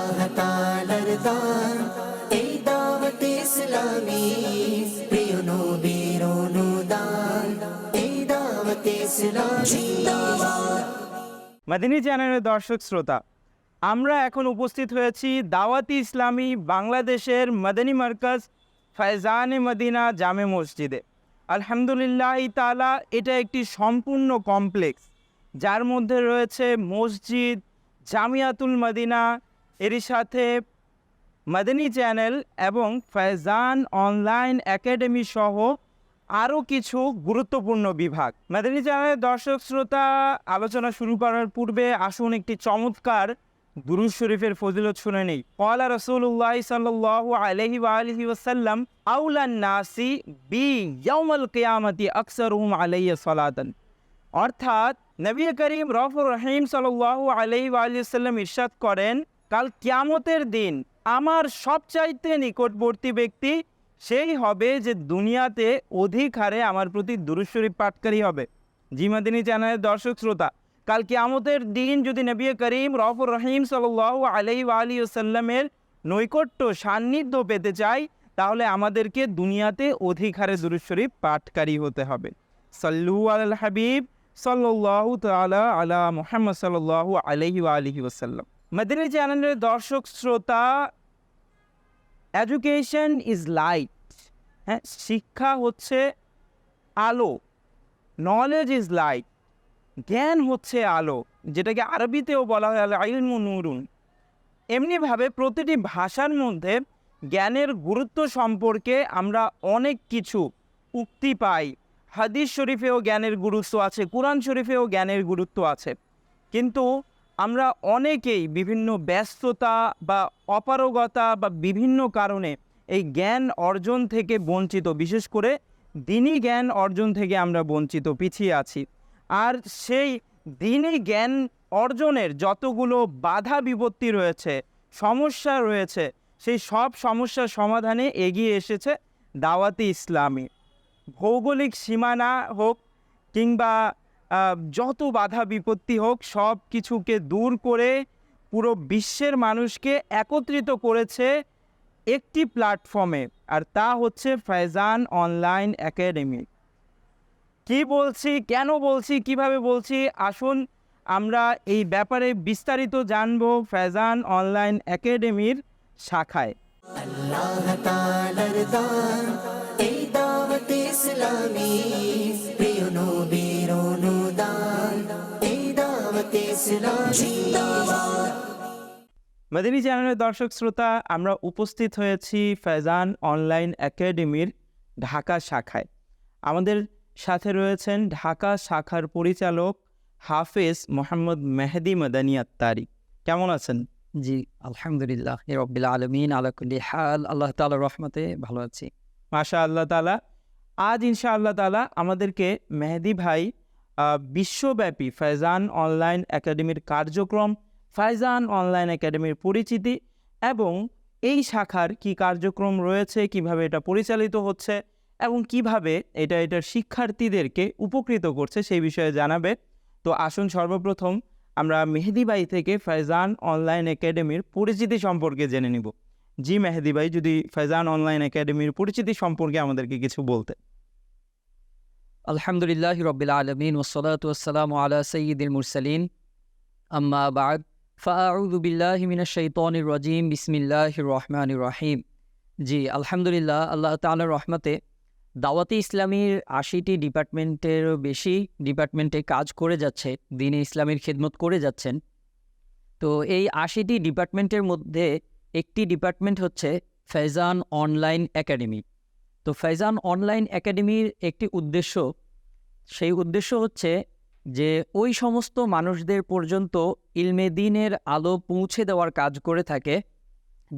আল্লাহ তাআলার দান এই দাওয়াত ইসলামী, প্রিয় নবীর অনুদান এই দাওয়াত ইসলামী। মাদানী চ্যানেলের দর্শক শ্রোতা, আমরা এখন উপস্থিত হয়েছি দাওয়াতি ইসলামী বাংলাদেশের মাদানী মার্কাজ ফয়জানে মদিনা জামে মসজিদে। আলহামদুলিল্লাহ তাআলা এটা একটি সম্পূর্ণ কমপ্লেক্স, যার মধ্যে রয়েছে মসজিদ, জামিয়াতুল মদিনা, এরই সাথে মাদানী চ্যানেল এবং ফয়জান অনলাইন একাডেমি সহ আরও কিছু গুরুত্বপূর্ণ বিভাগ। মাদানী চ্যানেলের দর্শক শ্রোতা, আলোচনা শুরু করার পূর্বে আসুন একটি চমৎকার দুরূদ শরীফের ফজিলত শুনে নেই। ক্বালা রাসূলুল্লাহ সাল্লাল্লাহু আলাইহি ওয়া আলিহি ওয়াসাল্লাম আউলান নাসি বি ইয়াউমাল কিয়ামতি আকসারুহুম আলাইয়া সালাতান। অর্থাৎ নবী করিম রউফুর রহিম সাল্লাল্লাহু আলাইহি ওয়া আলিহি ওয়াসাল্লাম ইরশাদ করেন, কাল কিয়ামতের দিন আমার সবচাইতে নিকটবর্তী ব্যক্তি সেই হবে যে দুনিয়াতে অধিক হারে আমার প্রতি দুরূদ শরীফ পাঠকারী হবে। জি মাদানী চ্যানেলের দর্শক শ্রোতা, কাল কিয়ামতের দিন যদি নবী করিম রউফুর রহিম সাল্লাল্লাহু আলাইহি ওয়া আলিহি ওয়াসাল্লামের নৈকট্য সান্নিধ্য পেতে চাই, তাহলে আমাদেরকে দুনিয়াতে অধিক হারে দুরূদ শরীফ পাঠকারী হতে হবে। সাল্লু আলাল হাবিব সাল্লাল্লাহু তাআলা আলা মুহাম্মদ সাল্লাল্লাহু আলাইহি ওয়া আলিহি ওয়াসাল্লাম। মাদানী চ্যানেলের দর্শক শ্রোতা, এডুকেশন ইজ লাইট, হ্যাঁ, শিক্ষা হচ্ছে আলো। নলেজ ইজ লাইট, জ্ঞান হচ্ছে আলো, যেটাকে আরবিতেও বলা হয় আল ইলমু নূরুন। এমনিভাবে প্রতিটি ভাষার মধ্যে জ্ঞানের গুরুত্ব সম্পর্কে আমরা অনেক কিছু উক্তি পাই। হাদিস শরীফেও জ্ঞানের গুরুত্ব আছে, কুরআন শরীফেও জ্ঞানের গুরুত্ব আছে, কিন্তু আমরা অনেকেই বিভিন্ন ব্যস্ততা বা অপারগতা বা বিভিন্ন কারণে এই জ্ঞান অর্জন থেকে বঞ্চিত, বিশেষ করে দ্বীনি জ্ঞান অর্জন থেকে আমরা বঞ্চিত, পিছিয়ে আছি। আর সেই দ্বীনি জ্ঞান অর্জনের যতগুলো বাধা বিপত্তি রয়েছে, সমস্যা রয়েছে, সেই সব সমস্যার সমাধানে এগিয়ে এসেছে দাওয়াতি ইসলামী। ভৌগোলিক সীমানা হোক কিংবা যত বাধা বিপত্তি হোক, সব কিছুকে দূর করে পুরো বিশ্বের মানুষকে একত্রিত করেছে একটি প্ল্যাটফর্মে, আর তা হচ্ছে ফয়জান অনলাইন একাডেমি। কি বলছি, কেন বলছি, কিভাবে বলছি, আসুন আমরা এই ব্যাপারে বিস্তারিত জানবো ফয়জান অনলাইন একাডেমির শাখায়। আল্লাহ তাআলার দান এই দাওয়াত ইসলামী, প্রিয় নবীর অনুদান এই দাওয়াত ইসলামী। মাদানী চ্যানেলের দর্শক শ্রোতা, আমরা উপস্থিত হয়েছি ফয়জান অনলাইন একাডেমির ঢাকা শাখায়। আমাদের সাথে রয়েছেন ঢাকা শাখার পরিচালক হাফেজ মোহাম্মদ মেহেদি মাদানী আত্তারি। কেমন আছেন? জি আলহামদুলিল্লাহ রব্বিল আলামিন আলা কুল্লি হাল, আল্লাহ তাআলার রহমতে ভালো আছি। মাশা আল্লাহ তাআলা। আজ ইনশাআল্লাহ তাআলা আমাদেরকে মেহেদি ভাই বিশ্বব্যাপী ফয়জান অনলাইন একাডেমির কার্যক্রম, ফয়জান অনলাইন একাডেমির পরিচিতি এবং এই শাখার কি কার্যক্রম রয়েছে, কিভাবে এটা পরিচালিত হচ্ছে এবং কিভাবে এটার শিক্ষার্থীদেরকে উপকৃত করছে সেই বিষয়ে জানাবে। তো আসুন সর্বপ্রথম আমরা মেহেদি ভাই থেকে ফয়জান অনলাইন একাডেমির পরিচিতি সম্পর্কে জেনে নিব। জি মেহেদি ভাই, যদি ফয়জান অনলাইন একাডেমির পরিচিতি সম্পর্কে আমাদেরকে কিছু বলতে। আলহামদুলিল্লাহ রব্বিল আলামিন ওয়াসসালাতু ওয়াসসালামু আলা সাইয়্যিদিল মুরসালিন, আম্মা বা'দ, ফাআউযু বিল্লাহি মিনাশ শাইতানির রাজীম, বিসমিল্লাহির রহমানির রহিম। জি আলহামদুলিল্লাহ, আল্লাহ তাআলার রহমতে দাওয়াতে ইসলামীর ৮০টি ডিপার্টমেন্টেরও বেশি ডিপার্টমেন্টে কাজ করে যাচ্ছে, দ্বীনে ইসলামের খিদমত করে যাচ্ছেন। তো এই ৮০টি ডিপার্টমেন্টের মধ্যে একটি ডিপার্টমেন্ট হচ্ছে ফয়জান অনলাইন একাডেমি। তো ফয়জান অনলাইন একাডেমির একটি উদ্দেশ্য, সেই উদ্দেশ্য হচ্ছে যে ওই সমস্ত মানুষদের পর্যন্ত ইলমে দ্বীনের আলো পৌঁছে দেওয়ার কাজ করে থাকে,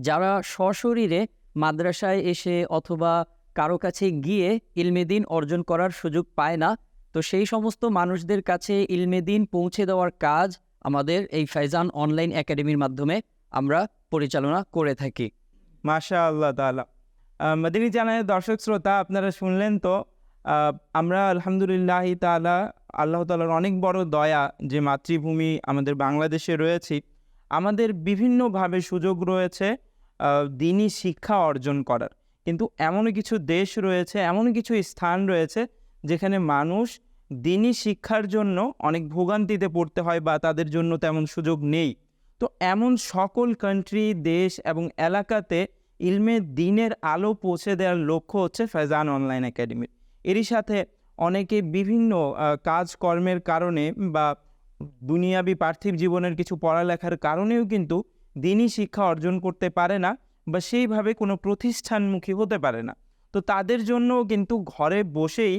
যারা সশরীরে মাদ্রাসায় এসে অথবা কারো কাছে গিয়ে ইলমে দ্বীন অর্জন করার সুযোগ পায় না। তো সেই সমস্ত মানুষদের কাছে ইলমে দ্বীন পৌঁছে দেওয়ার কাজ আমাদের এই ফয়জান অনলাইন একাডেমির মাধ্যমে আমরা পরিচালনা করে থাকি। মাশা আল্লাহ তাআলা। মাদানী চ্যানেলের দর্শক শ্রোতা, আপনারা শুনলেন তো, আমরা আলহামদুলিল্লাহ তাআলা, আল্লাহ তাআলার অনেক বড় দয়া যে মাতৃভূমি আমাদের বাংলাদেশে রয়েছি, আমাদের বিভিন্নভাবে সুযোগ রয়েছে দিনী শিক্ষা অর্জন করার, কিন্তু এমনও কিছু দেশ রয়েছে, এমনও কিছু স্থান রয়েছে যেখানে মানুষ দিনী শিক্ষার জন্য অনেক ভোগান্তিতে পড়তে হয় বা তাদের জন্য তেমন সুযোগ নেই। তো এমন সকল কান্ট্রি, দেশ এবং এলাকাতে ইলমে দিনের আলো পৌঁছে দেওয়ার লক্ষ্য হচ্ছে ফেজান অনলাইন একাডেমির। এরই সাথে অনেকে বিভিন্ন কাজকর্মের কারণে বা দুনিয়াবি পার্থিব জীবনের কিছু পড়ালেখার কারণেও কিন্তু দিনী শিক্ষা অর্জন করতে পারে না বা সেইভাবে কোনো প্রতিষ্ঠানমুখী হতে পারে না। তো তাদের জন্যও কিন্তু ঘরে বসেই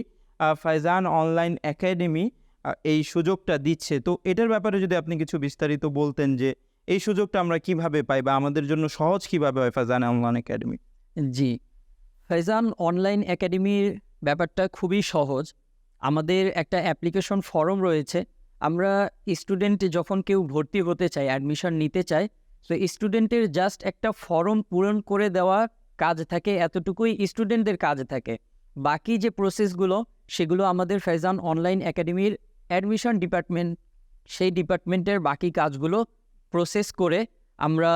ফেজান অনলাইন একাডেমি এই সুযোগটা দিচ্ছে। তো এটার ব্যাপারে যদি আপনি কিছু বিস্তারিত বলতেন যে এই সুযোগটা আমরা কিভাবে পাই বা আমাদের জন্য সহজ কিভাবে হয় ফেজান অনলাইন একাডেমি। জি, ফেজান অনলাইন একাডেমির ব্যাপারটা খুবই সহজ। আমাদের একটা অ্যাপ্লিকেশন ফর্ম রয়েছে। আমরা স্টুডেন্ট যখন কেউ ভর্তি হতে চায়, অ্যাডমিশন নিতে চায়, তো স্টুডেন্টের জাস্ট একটা ফর্ম পূরণ করে দেওয়া কাজ থাকে, এতটুকুই স্টুডেন্টদের কাজ থাকে। বাকি যে প্রসেসগুলো সেগুলো আমাদের ফেজান অনলাইন একাডেমির অ্যাডমিশন ডিপার্টমেন্ট, সেই ডিপার্টমেন্টের বাকি কাজগুলো প্রসেস করে আমরা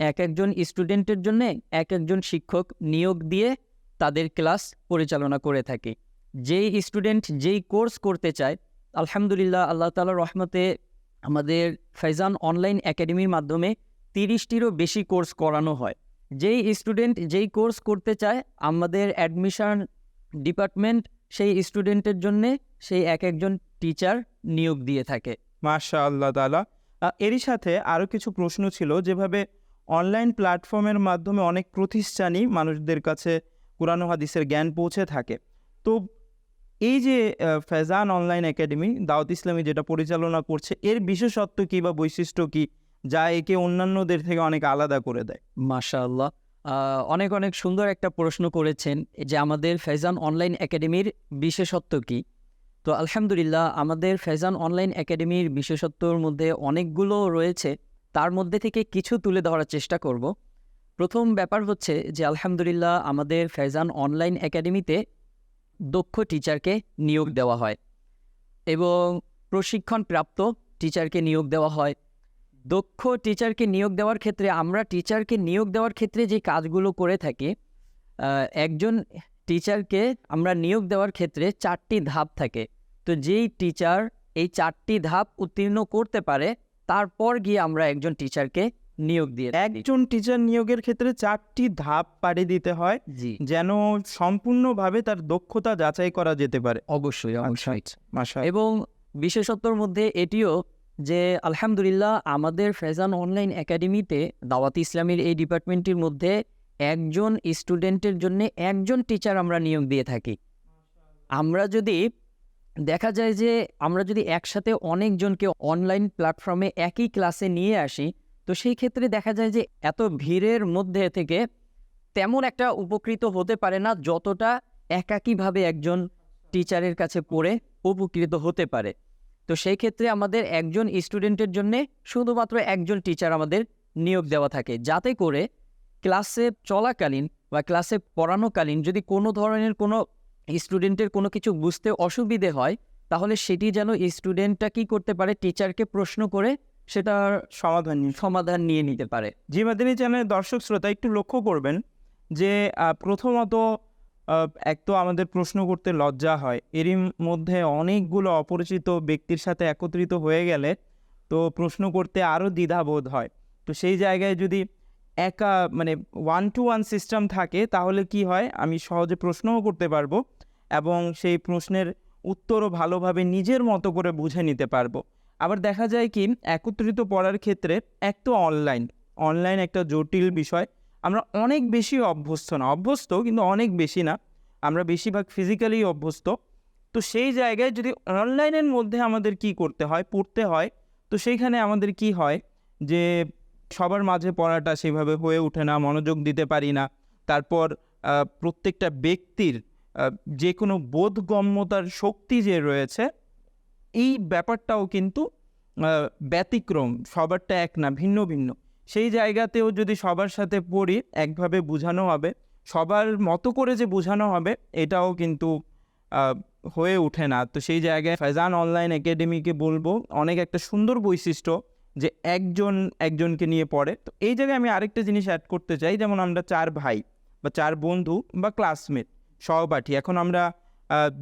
এক একজন স্টুডেন্টের জন্য এক একজন শিক্ষক নিয়োগ দিয়ে তাদের ক্লাস পরিচালনা করে থাকি। যেই স্টুডেন্ট যেই কোর্স করতে চায়, আলহামদুলিল্লাহ আল্লাহ তাআলার রহমতে আমাদের ফেজান অনলাইন একাডেমির মাধ্যমে 30টিরও বেশি কোর্স করানো হয়। যেই স্টুডেন্ট যেই কোর্স করতে চায়, আমাদের অ্যাডমিশন ডিপার্টমেন্ট সেই স্টুডেন্টের জন্যে সেই এক একজন টিচার নিয়োগ দিয়ে থাকে। মাশাআল্লাহ তাআলা। এরই সাথে আরও কিছু প্রশ্ন ছিল, যেভাবে অনলাইন প্ল্যাটফর্মের মাধ্যমে অনেক প্রতিষ্ঠানই মানুষদের কাছে কুরআন ও হাদিসের জ্ঞান পৌঁছে থাকে। তো এই যে ফেজান অনলাইন একাডেমি দাওয়াত ইসলামী যেটা পরিচালনা করছে, এর বিশেষত্ব কী বা বৈশিষ্ট্য কী যা একে অন্যান্যদের থেকে অনেক আলাদা করে দেয়? মাশাআল্লাহ, অনেক অনেক সুন্দর একটা প্রশ্ন করেছেন যে আমাদের ফেজান অনলাইন একাডেমির বিশেষত্ব কী। তো আলহামদুলিল্লাহ আমাদের ফেজান অনলাইন একাডেমির বিশেষত্বর মধ্যে অনেকগুলো রয়েছে, তার মধ্যে থেকে কিছু তুলে ধরার চেষ্টা করব। প্রথম ব্যাপার হচ্ছে যে আলহামদুলিল্লাহ আমাদের ফেজান অনলাইন একাডেমিতে দক্ষ টিচারকে নিয়োগ দেওয়া হয় এবং প্রশিক্ষণপ্রাপ্ত টিচারকে নিয়োগ দেওয়া হয়। দক্ষ টিচারকে নিয়োগ দেওয়ার ক্ষেত্রে আমরা টিচারকে নিয়োগ দেওয়ার ক্ষেত্রে যে কাজগুলো করে থাকি, একজন টিচারকে আমরা নিয়োগ দেওয়ার ক্ষেত্রে 4টি ধাপ থাকে। তো যেই টিচার এই 4টি ধাপ উত্তীর্ণ করতে পারে, তারপর গিয়ে আমরা একজন টিচারকে নিয়োগ দিয়ে থাকি। একজন টিচার নিয়োগের ক্ষেত্রে 4টি ধাপ পাড়ি দিতে হয়, জি, যেন সম্পূর্ণভাবে তার দক্ষতা যাচাই করা যেতে পারে। অবশ্যই অবশ্যই। মাশাআল্লাহ। এবং বিশেষত্বর মধ্যে এটিও যে আলহামদুলিল্লাহ আমাদের ফেজান অনলাইন একাডেমিতে দাওয়াত ইসলামের এই ডিপার্টমেন্টের মধ্যে একজন স্টুডেন্টের জন্য একজন টিচার আমরা নিয়োগ দিয়ে থাকি। আমরা যদি দেখা যায় যে আমরা যদি একসাথে অনেকজনকে অনলাইন প্ল্যাটফর্মে একই ক্লাসে নিয়ে আসি, তো সেই ক্ষেত্রে দেখা যায় যে এত ভিড়ের মধ্যে থেকে তেমন একটা উপকৃত হতে পারে না যতটা একাকীভাবে একজন টিচারের কাছে পড়ে উপকৃত হতে পারে। তো সেই ক্ষেত্রে আমাদের একজন স্টুডেন্টের জন্যে শুধুমাত্র একজন টিচার আমাদের নিয়োগ দেওয়া থাকে, যাতে করে ক্লাসে চলাকালীন বা ক্লাসে পড়ানোকালীন যদি কোনো ধরনের কোনো স্টুডেন্টের কোনো কিছু বুঝতে অসুবিধে হয়, তাহলে সেটি যেন স্টুডেন্টটা কী করতে পারে, টিচারকে প্রশ্ন করে সেটার সমাধান নিয়ে নিতে পারে। জি মাদানী চ্যানেলের দর্শক শ্রোতা একটু লক্ষ্য করবেন যে প্রথমত এক তো আমাদের প্রশ্ন করতে লজ্জা হয়, এরই মধ্যে অনেকগুলো অপরিচিত ব্যক্তির সাথে একত্রিত হয়ে গেলে তো প্রশ্ন করতে আরও দ্বিধাবোধ হয়। তো সেই জায়গায় যদি একা মানে 1-to-1 সিস্টেম থাকে, তাহলে কি হয়, আমি সহজে প্রশ্নও করতে পারবো এবং সেই প্রশ্নের উত্তরও ভালোভাবে নিজের মতো করে বুঝে নিতে পারবো। আবার দেখা যায় কি, একত্রিত পড়ার ক্ষেত্রে এক তো অনলাইন একটা জটিল বিষয়, আমরা অনেক বেশি অভ্যস্ত কিন্তু অনেক বেশি না, আমরা বেশিরভাগ ফিজিক্যালি অভ্যস্ত। তো সেই জায়গায় যদি অনলাইনের মধ্যে আমাদের কি করতে হয়, পড়তে হয়, তো সেইখানে আমাদের কি হয় যে সবার মাঝে পড়াটা সেভাবে হয়ে ওঠে না, মনোযোগ দিতে পারি না। তারপর প্রত্যেকটা ব্যক্তির যে কোনো বোধগম্যতার শক্তি যে রয়েছে, এই ব্যাপারটাও কিন্তু ব্যতিক্রম, সবারটা এক না, ভিন্ন ভিন্ন। সেই জায়গাতেও যদি সবার সাথে পড়ি, একভাবে বোঝানো হবে, সবার মতো করে যে বোঝানো হবে, এটাও কিন্তু হয়ে ওঠে না। তো সেই জায়গায় ফেজান অনলাইন একাডেমিকে বলবো অনেক একটা সুন্দর বৈশিষ্ট্য যে একজনকে নিয়ে পড়ে। তো এই জায়গায় আমি আরেকটা জিনিস অ্যাড করতে চাই, যেমন আমরা 4 ভাই বা 4 বন্ধু বা ক্লাসমেট সহপাঠী, এখন আমরা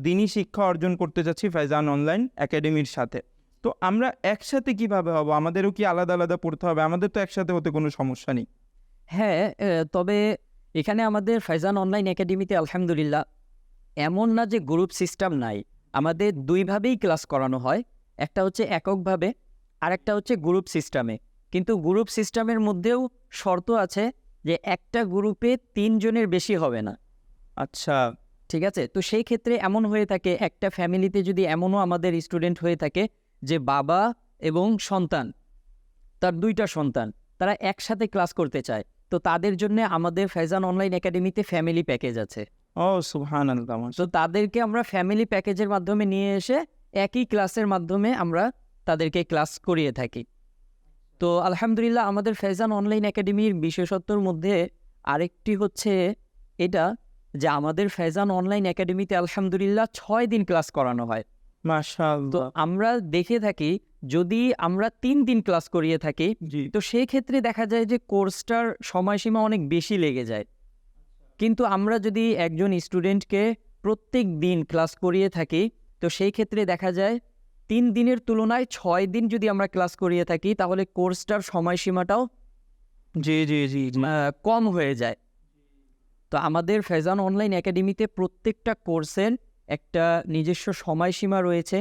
দিনী শিক্ষা অর্জন করতে যাচ্ছি ফাইজান অনলাইন একাডেমির সাথে। তো আমরা একসাথে কিভাবে হব? আমাদেরও কি আলাদা আলাদা পড়তে হবে? আমাদের তো একসাথে হতে কোনো সমস্যা নেই। হ্যাঁ, তবে এখানে আমাদের ফাইজান অনলাইন একাডেমিতে আলহামদুলিল্লাহ এমন না যে গ্রুপ সিস্টেম নাই, আমাদের দুইভাবেই ক্লাস করানো হয়। একটা হচ্ছে এককভাবে, আর একটা হচ্ছে গ্রুপ সিস্টেমে। কিন্তু গ্রুপ সিস্টেমের মধ্যেও শর্ত আছে যে একটা গ্রুপে 3 জনের বেশি হবে না। আচ্ছা, ঠিক আছে, তো সেই ক্ষেত্রে এমন হয়ে থাকে, একটা ফ্যামিলিতে যদি এমনও আমাদের স্টুডেন্ট হয়ে থাকে যে বাবা এবং সন্তান, তার 2টা সন্তান, তারা একসাথে ক্লাস করতে চায়, তো তাদের জন্য আমাদের ফাইজান অনলাইন একাডেমিতে ফ্যামিলি প্যাকেজ আছে। ও সুবহানাল্লাহ। তো তাদেরকে আমরা ফ্যামিলি প্যাকেজের মাধ্যমে নিয়ে এসে একই ক্লাসের মাধ্যমে আমরা তাদেরকে ক্লাস করিয়ে থাকি। তো আলহামদুলিল্লাহ আমাদের ফাইজান অনলাইন একাডেমির বিশেষত্বর মধ্যে আরেকটি হচ্ছে এটা যে আমাদের ফাইজান অনলাইন একাডেমিতে আলহামদুলিল্লাহ 6 দিন ক্লাস করানো হয়। তো মাশাআল্লাহ। আমরা দেখে থাকি যদি আমরা 3 দিন ক্লাস করিয়ে থাকি, জি, তো সেই ক্ষেত্রে দেখা যায় যে কোর্সটার সময়সীমা অনেক বেশি লেগে যায়। কিন্তু আমরা যদি একজন স্টুডেন্টকে প্রত্যেক দিন ক্লাস করিয়ে থাকি, তো সেই ক্ষেত্রে দেখা যায় 3 দিনের তুলনায় 6 দিন যদি আমরা ক্লাস করিয়ে থাকি, তাহলে কোর্সটার সময়সীমাটাও জি, জি, জি, জি। কম হয়ে যায়। তো আমাদের ফাইজান অনলাইন একাডেমিতে প্রত্যেকটা কোর্সের একটা নিজস্ব সময়সীমা রয়েছে।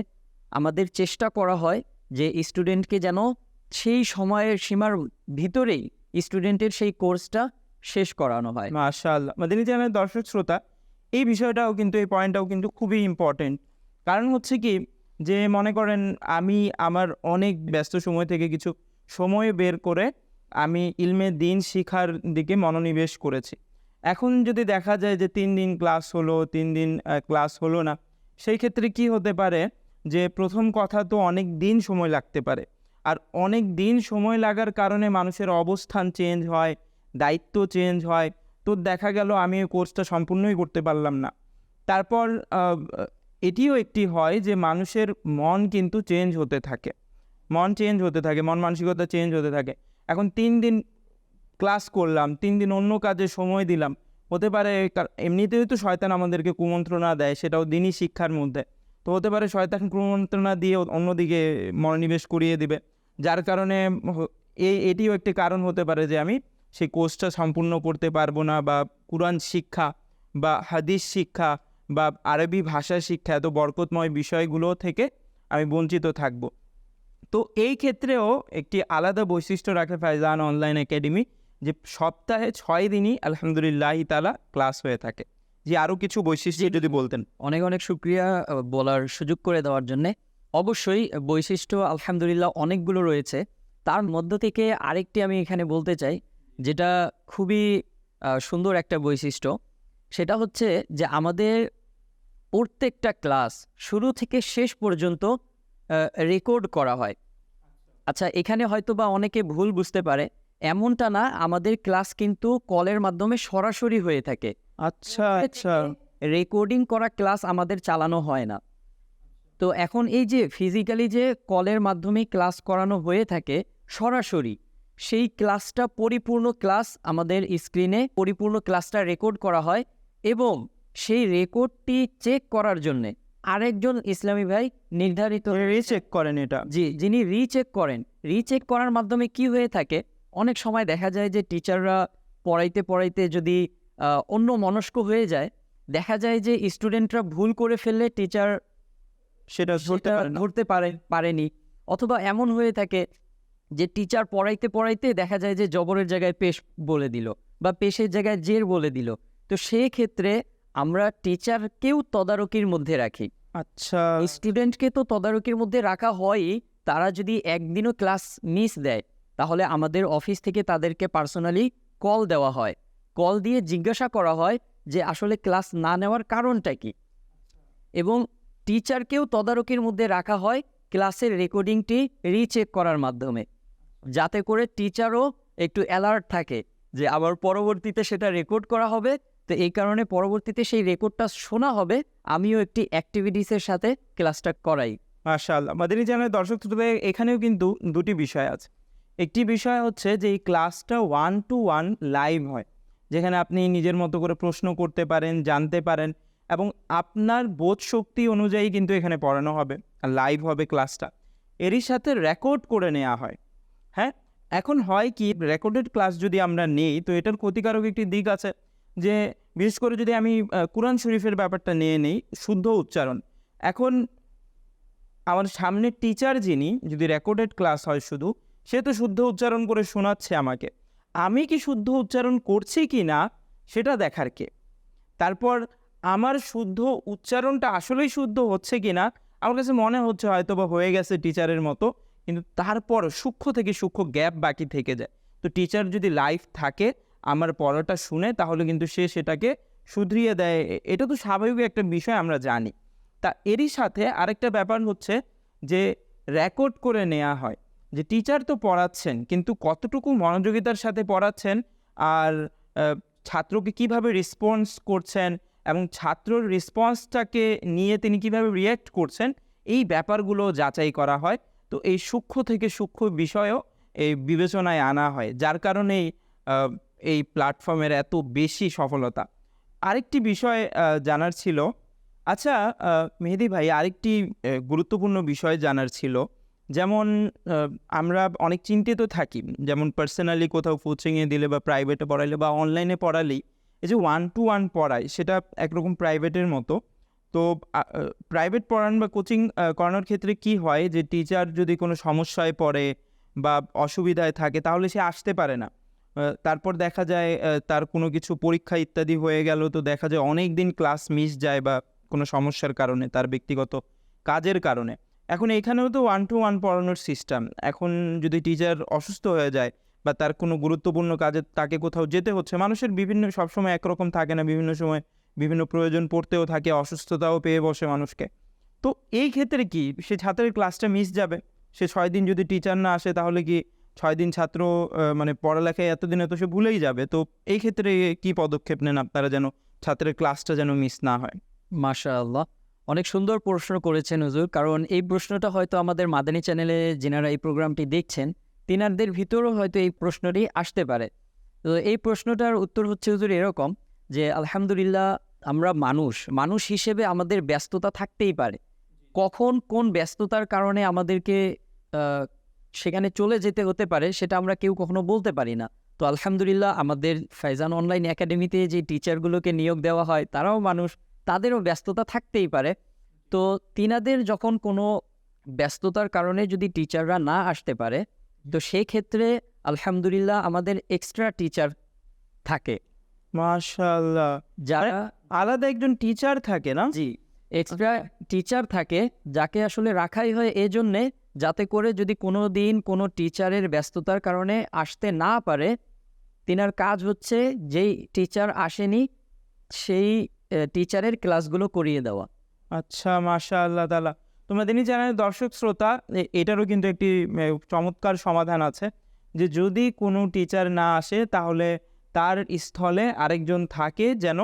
আমাদের চেষ্টা করা হয় যে স্টুডেন্টকে যেন সেই সময়ের সীমার ভিতরেই স্টুডেন্টের সেই কোর্সটা শেষ করানো হয়। মাশাআল্লাহ। মাদানী চ্যানেলের দর্শক শ্রোতা, এই বিষয়টাও কিন্তু, এই পয়েন্টটাও কিন্তু খুবই ইম্পর্টেন্ট। কারণ হচ্ছে কি, যে মনে করেন আমি আমার অনেক ব্যস্ত সময় থেকে কিছু সময় বের করে আমি ইলমে দিন শিখার দিকে মনোনিবেশ করেছি। এখন যদি দেখা যায় যে 3 দিন ক্লাস হলো, 3 দিন ক্লাস হলো না, সেই ক্ষেত্রে কি হতে পারে যে প্রথম কথা তো অনেক দিন সময় লাগতে পারে। আর অনেক দিন সময় লাগার কারণে মানুষের অবস্থান চেঞ্জ হয়, দায়িত্ব চেঞ্জ হয়। তো দেখা গেল আমি ওই কোর্সটা সম্পূর্ণই করতে পারলাম না। তারপর এটিও একটি হয় যে মানুষের মন কিন্তু চেঞ্জ হতে থাকে, মন মানসিকতা চেঞ্জ হতে থাকে। এখন 3 দিন ক্লাস করলাম, 3 দিন অন্য কাজে সময় দিলাম, হতে পারে এমনিতেই তো শয়তান আমাদেরকে কুমন্ত্রণা দেয়, সেটাও দিনই শিক্ষার মধ্যে। তো হতে পারে শয়তান কুমন্ত্রণা দিয়ে অন্যদিকে মনোনিবেশ করিয়ে দিবে, যার কারণে এটিও একটি কারণ হতে পারে যে আমি সেই কোর্সটা সম্পূর্ণ করতে পারবো না, বা কুরআন শিক্ষা বা হাদিস শিক্ষা বা আরবি ভাষা শিক্ষা, এত বরকতময় বিষয়গুলো থেকে আমি বঞ্চিত থাকব। তো এই ক্ষেত্রেও একটি আলাদা বৈশিষ্ট্য রাখে ফাইজান অনলাইন একাডেমি, যে সপ্তাহে 6 দিনই আলহামদুলিল্লাহ তাআলা ক্লাস হয়ে থাকে। যে আরও কিছু বৈশিষ্ট্য যদি বলতেন। অনেক অনেক শুকরিয়া বলার সুযোগ করে দেওয়ার জন্যে। অবশ্যই বৈশিষ্ট্য আলহামদুলিল্লাহ অনেকগুলো রয়েছে, তার মধ্য থেকে আরেকটি আমি এখানে বলতে চাই, যেটা খুবই সুন্দর একটা বৈশিষ্ট্য। সেটা হচ্ছে যে আমাদের প্রত্যেকটা ক্লাস শুরু থেকে শেষ পর্যন্ত রেকর্ড করা হয়। আচ্ছা, এখানে হয়তো বা অনেকে ভুল বুঝতে পারে, এমনটা না, আমাদের ক্লাস কিন্তু কলের মাধ্যমে সরাসরি হয়ে থাকে। আচ্ছা আচ্ছা, রেকর্ডিং করা ক্লাস আমাদের চালানো হয় না। তো এখন এই যে ফিজিক্যালি যে কলের মাধ্যমে ক্লাস করানো হয়ে থাকে সরাসরি, সেই ক্লাসটা পরিপূর্ণ ক্লাস আমাদের স্ক্রিনে পরিপূর্ণ ক্লাসটা রেকর্ড করা হয়, এবং সেই রেকর্ডটি চেক করার জন্যে আরেকজন ইসলামী ভাই নির্ধারিত রিচেক করেন এটা। যিনি রিচেক করার মাধ্যমে কি হয়ে থাকে, অনেক সময় দেখা যায় যে টিচাররা পড়াইতে পড়াইতে যদি অন্য মনস্ক হয়ে যায়, দেখা যায় যে স্টুডেন্টরা ভুল করে ফেললে টিচার সেটা ধরতে পারেনি, অথবা এমন হয়ে থাকে যে টিচার পড়াইতে পড়াইতে দেখা যায় যে জবরের জায়গায় পেশ বলে দিল বা পেশের জায়গায় জের বলে দিল। তো সেই ক্ষেত্রে আমরা টিচারকেও তদারকির মধ্যে রাখি। আচ্ছা, স্টুডেন্টকে তো তদারকির মধ্যে রাখা হয়ই, তারা যদি একদিনও ক্লাস মিস দেয় তাহলে আমাদের অফিস থেকে তাদেরকে পার্সোনালি কল দেওয়া হয়, কল দিয়ে জিজ্ঞাসা করা হয় যে আসলে ক্লাস না নেওয়ার কারণটা কি, এবং টিচারকেও তদারকির মধ্যে রাখা হয় ক্লাসের রেকর্ডিংটি রিচেক করার মাধ্যমে, যাতে করে টিচারও একটু অ্যালার্ট থাকে যে আবার পরবর্তীতে সেটা রেকর্ড করা হবে। তো এই কারণে পরবর্তীতে সেই রেকর্ডটা শোনা হবে, আমিও একটি অ্যাক্টিভিটিসের সাথে ক্লাসটা করাই। মাশাআল্লাহ। মাদানী চ্যানেলের দর্শক শ্রোতাদের, এখানেও কিন্তু দুটি বিষয় আছে। একটি বিষয় হচ্ছে যে এই ক্লাসটা 1-to-1 লাইভ হয়, যেখানে আপনি নিজের মতো করে প্রশ্ন করতে পারেন, জানতে পারেন, এবং আপনার বোধ শক্তি অনুযায়ী কিন্তু এখানে পড়ানো হবে, আর লাইভ হবে ক্লাসটা। এরই সাথে রেকর্ড করে নেওয়া হয়। হ্যাঁ, এখন হয় কি, রেকর্ডেড ক্লাস যদি আমরা নেই তো এটার ক্ষতিকারক একটি দিক আছে, যে বিশেষ করে যদি আমি কোরআন শরীফের ব্যাপারটা নিয়ে নেই, শুদ্ধ উচ্চারণ। এখন আমার সামনের টিচার যিনি, যদি রেকর্ডেড ক্লাস হয় শুধু, সে তো শুদ্ধ উচ্চারণ করে শোনাচ্ছে আমাকে, আমি কি শুদ্ধ উচ্চারণ করছি কি না সেটা দেখার কে? তারপর আমার শুদ্ধ উচ্চারণটা আসলেই শুদ্ধ হচ্ছে কি না, আমার কাছে মনে হচ্ছে হয়তো বা হয়ে গেছে টিচারের মতো, কিন্তু তারপর সূক্ষ্ম থেকে সূক্ষ্ম গ্যাপ বাকি থেকে যায়। তো টিচার যদি লাইভ থাকে আমার পড়াটা শুনে, তাহলে কিন্তু সে সেটাকে শুধরিয়ে দেয়। এটা তো স্বাভাবিক একটা বিষয়, আমরা জানি। তা এরই সাথে আরেকটা ব্যাপার হচ্ছে যে রেকর্ড করে নেওয়া হয়, যে টিচার তো পড়াচ্ছেন কিন্তু কতটুকু মনোযোগিতার সাথে পড়াচ্ছেন, আর ছাত্রকে কিভাবে রেসপন্স করছেন, এবং ছাত্রর রেসপন্সটাকে নিয়ে তিনি কিভাবে রিয়্যাক্ট করছেন, এই ব্যাপারগুলো যাচাই করা হয়। তো এই সূক্ষ্ম থেকে সূক্ষ্ম বিষয়ও এই বিবেচনায় আনা হয়, যার কারণেই এই প্ল্যাটফর্মের এত বেশি সফলতা। আরেকটি বিষয় জানার ছিল, আচ্ছা মেহেদী ভাই, আরেকটি গুরুত্বপূর্ণ বিষয় জানার ছিল। যেমন আমরা অনেক চিন্তিত থাকি, যেমন পার্সোনালি কোথাও কোচিংয়ে দিলে বা প্রাইভেটে পড়াইলে বা অনলাইনে পড়ালেই, এই যে 1-to-1 পড়ায় সেটা একরকম প্রাইভেটের মতো। তো প্রাইভেট পড়ান বা কোচিং করানোর ক্ষেত্রে কি হয়, যে টিচার যদি কোনো সমস্যায় পড়ে বা অসুবিধায় থাকে তাহলে সে আসতে পারে না। তারপর দেখা যায় তার কোনো কিছু পরীক্ষা ইত্যাদি হয়ে গেল, তো দেখা যায় অনেক দিন ক্লাস মিস যায় বা কোনো সমস্যার কারণে, তার ব্যক্তিগত কাজের কারণে। এখন এখানেও তো 1-to-1 পড়ানোর সিস্টেম। এখন যদি টিচার অসুস্থ হয়ে যায় বা তার কোনো গুরুত্বপূর্ণ কাজে তাকে কোথাও যেতে হচ্ছে, মানুষের বিভিন্ন, সবসময় একরকম থাকে না, বিভিন্ন সময় বিভিন্ন প্রয়োজন পড়তেও থাকে, অসুস্থতাও পেয়ে বসে মানুষকে। তো এই ক্ষেত্রে কি সে ছাত্রের ক্লাসটা মিস যাবে? সে 6 দিন যদি টিচার না আসে তাহলে কি 6 দিন ছাত্র মানে পড়ালেখায় এতদিনে তো সে ভুলেই যাবে। তো এই ক্ষেত্রে কি পদক্ষেপ নেন আপনারা যেন ছাত্রের ক্লাসটা যেন মিস না হয়? মাশাআল্লাহ, অনেক সুন্দর প্রশ্ন করেছেন হুজুর। কারণ এই প্রশ্নটা হয়তো আমাদের মাদানী চ্যানেলে যেনারা এই প্রোগ্রামটি দেখছেন তিনাদের ভিতরেও হয়তো এই প্রশ্নটি আসতে পারে। তো এই প্রশ্নটার উত্তর হচ্ছে হুজুর এরকম, যে আলহামদুলিল্লাহ আমরা মানুষ হিসেবে আমাদের ব্যস্ততা থাকতেই পারে। কখন কোন ব্যস্ততার কারণে আমাদেরকে আহ, সেখানে চলে যেতে হতে পারে সেটা আমরা কেউ কখনো বলতে পারি না। তো আলহামদুলিল্লাহ আমাদের ফাইজান অনলাইন একাডেমিতে যে টিচারগুলোকে নিয়োগ দেওয়া হয় তারাও মানুষ, তাদেরও ব্যস্ততা থাকতেই পারে। তো তিনাদের যখন কোনো ব্যস্ততার কারণে যদি টিচাররা না আসতে পারে, তো সেই ক্ষেত্রে আলহামদুলিল্লাহ আমাদের এক্সট্রা টিচার থাকে, মাশাআল্লাহ, যারা আলাদা একজন টিচার থাকে না? জি এক্সট্রা টিচার থাকে, যাকে আসলে রাখাই হয় এই জন্যে যাতে করে যদি কোনো দিন কোনো টিচারের ব্যস্ততার কারণে আসতে না পারে, তিনার কাজ হচ্ছে যেই টিচার আসেনি সেই টিচারের ক্লাসগুলো করিয়ে দেওয়া। আচ্ছা, মাশাআল্লাহ তাআলা। তো মাদানী চ্যানেলের দর্শক শ্রোতা, এটারও কিন্তু একটি চমৎকার সমাধান আছে, যে যদি কোনো টিচার না আসে তাহলে তার স্থলে আরেকজন থাকে, যেন